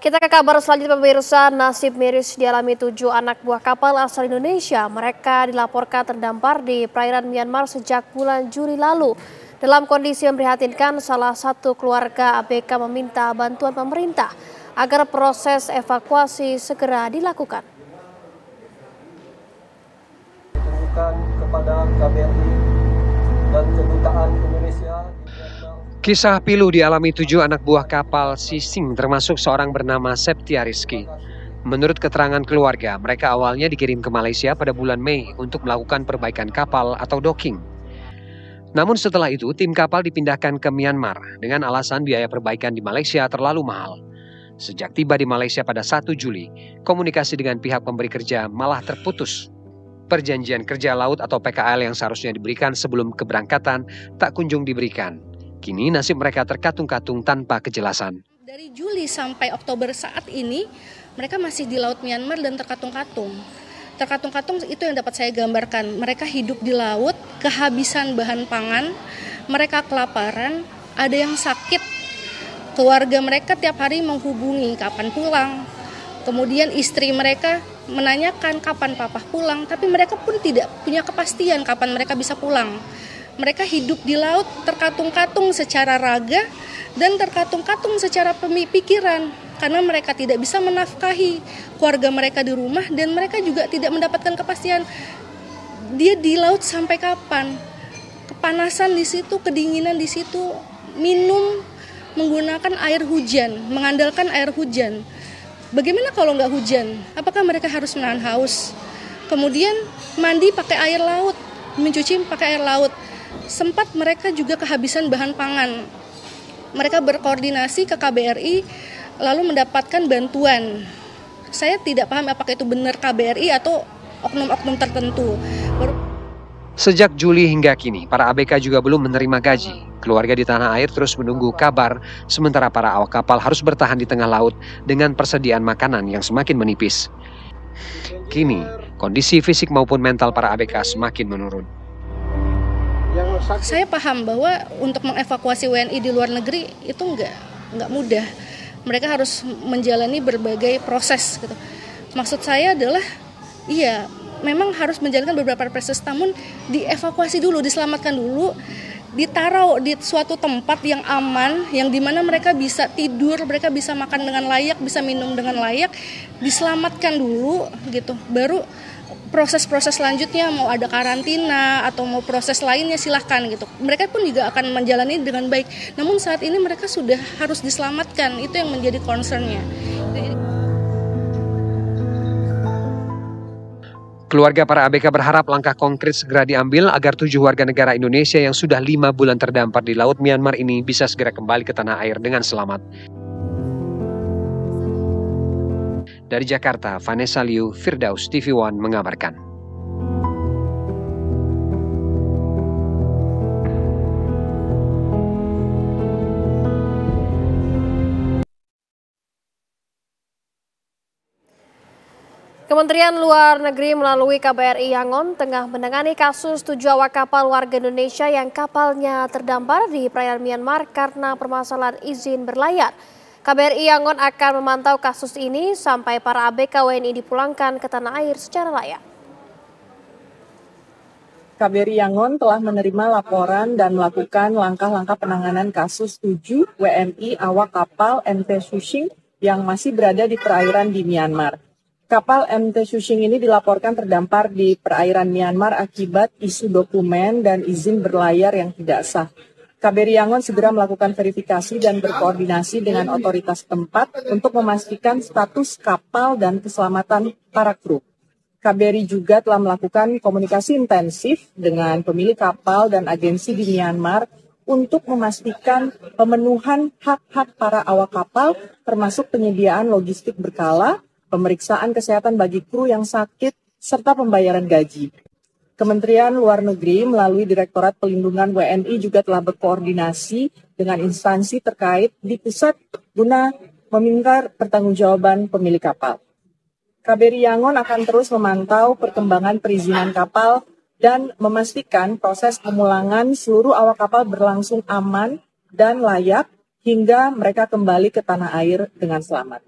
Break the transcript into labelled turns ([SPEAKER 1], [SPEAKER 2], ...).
[SPEAKER 1] Kita ke kabar selanjutnya pemirsa, nasib miris dialami 7 anak buah kapal asal Indonesia. Mereka dilaporkan terdampar di perairan Myanmar sejak bulan Juli lalu. Dalam kondisi memprihatinkan, salah satu keluarga ABK meminta bantuan pemerintah agar proses evakuasi segera dilakukan.
[SPEAKER 2] Ditujukan kepada KBRI dan Kedutaan Indonesia.
[SPEAKER 3] Kisah pilu dialami 7 anak buah kapal Sising termasuk seorang bernama Septia Rizky. Menurut keterangan keluarga, mereka awalnya dikirim ke Malaysia pada bulan Mei untuk melakukan perbaikan kapal atau docking. Namun setelah itu tim kapal dipindahkan ke Myanmar dengan alasan biaya perbaikan di Malaysia terlalu mahal. Sejak tiba di Malaysia pada 1 Juli, komunikasi dengan pihak pemberi kerja malah terputus. Perjanjian kerja laut atau PKL yang seharusnya diberikan sebelum keberangkatan tak kunjung diberikan. Kini nasib mereka terkatung-katung tanpa kejelasan.
[SPEAKER 4] Dari Juli sampai Oktober saat ini, mereka masih di Laut Myanmar dan terkatung-katung. Terkatung-katung itu yang dapat saya gambarkan. Mereka hidup di laut, kehabisan bahan pangan, mereka kelaparan, ada yang sakit. Keluarga mereka tiap hari menghubungi kapan pulang. Kemudian istri mereka menanyakan kapan papa pulang, tapi mereka pun tidak punya kepastian kapan mereka bisa pulang. Mereka hidup di laut terkatung-katung secara raga dan terkatung-katung secara pemikiran karena mereka tidak bisa menafkahi keluarga mereka di rumah dan mereka juga tidak mendapatkan kepastian dia di laut sampai kapan. Kepanasan di situ, kedinginan di situ, minum menggunakan air hujan, mengandalkan air hujan. Bagaimana kalau nggak hujan? Apakah mereka harus menahan haus? Kemudian mandi pakai air laut, mencuci pakai air laut. Sempat mereka juga kehabisan bahan pangan. Mereka berkoordinasi ke KBRI lalu mendapatkan bantuan. Saya tidak paham apakah itu benar KBRI atau oknum-oknum tertentu.
[SPEAKER 3] Sejak Juli hingga kini, para ABK juga belum menerima gaji. Keluarga di tanah air terus menunggu kabar, sementara para awak kapal harus bertahan di tengah laut dengan persediaan makanan yang semakin menipis. Kini, kondisi fisik maupun mental para ABK semakin menurun.
[SPEAKER 4] Saya paham bahwa untuk mengevakuasi WNI di luar negeri itu nggak mudah. Mereka harus menjalani berbagai proses gitu. Maksud saya adalah, iya, memang harus menjalankan beberapa proses, namun dievakuasi dulu, diselamatkan dulu, ditaruh di suatu tempat yang aman, yang dimana mereka bisa tidur, mereka bisa makan dengan layak, bisa minum dengan layak, diselamatkan dulu gitu. Baru proses-proses selanjutnya mau ada karantina atau mau proses lainnya silahkan gitu. Mereka pun juga akan menjalani dengan baik. Namun saat ini mereka sudah harus diselamatkan, itu yang menjadi concern-nya.
[SPEAKER 3] Keluarga para ABK berharap langkah konkret segera diambil agar 7 warga negara Indonesia yang sudah 5 bulan terdampar di Laut Myanmar ini bisa segera kembali ke tanah air dengan selamat. Dari Jakarta, Vanessa Liu, Firdaus TV One mengabarkan.
[SPEAKER 1] Kementerian Luar Negeri melalui KBRI Yangon tengah menangani kasus 7 awak kapal warga Indonesia yang kapalnya terdampar di perairan Myanmar karena permasalahan izin berlayar. KBRI Yangon akan memantau kasus ini sampai para ABK WNI dipulangkan ke tanah air secara layak.
[SPEAKER 5] KBRI Yangon telah menerima laporan dan melakukan langkah-langkah penanganan kasus 7 WNI awak kapal MT Sushing yang masih berada di perairan di Myanmar. Kapal MT Sushing ini dilaporkan terdampar di perairan Myanmar akibat isu dokumen dan izin berlayar yang tidak sah. KBRI Yangon segera melakukan verifikasi dan berkoordinasi dengan otoritas tempat untuk memastikan status kapal dan keselamatan para kru. KBRI juga telah melakukan komunikasi intensif dengan pemilik kapal dan agensi di Myanmar untuk memastikan pemenuhan hak-hak para awak kapal, termasuk penyediaan logistik berkala, pemeriksaan kesehatan bagi kru yang sakit, serta pembayaran gaji. Kementerian Luar Negeri melalui Direktorat Pelindungan WNI juga telah berkoordinasi dengan instansi terkait di pusat guna meminta pertanggungjawaban pemilik kapal. KBRI Yangon akan terus memantau perkembangan perizinan kapal dan memastikan proses pemulangan seluruh awak kapal berlangsung aman dan layak hingga mereka kembali ke tanah air dengan selamat.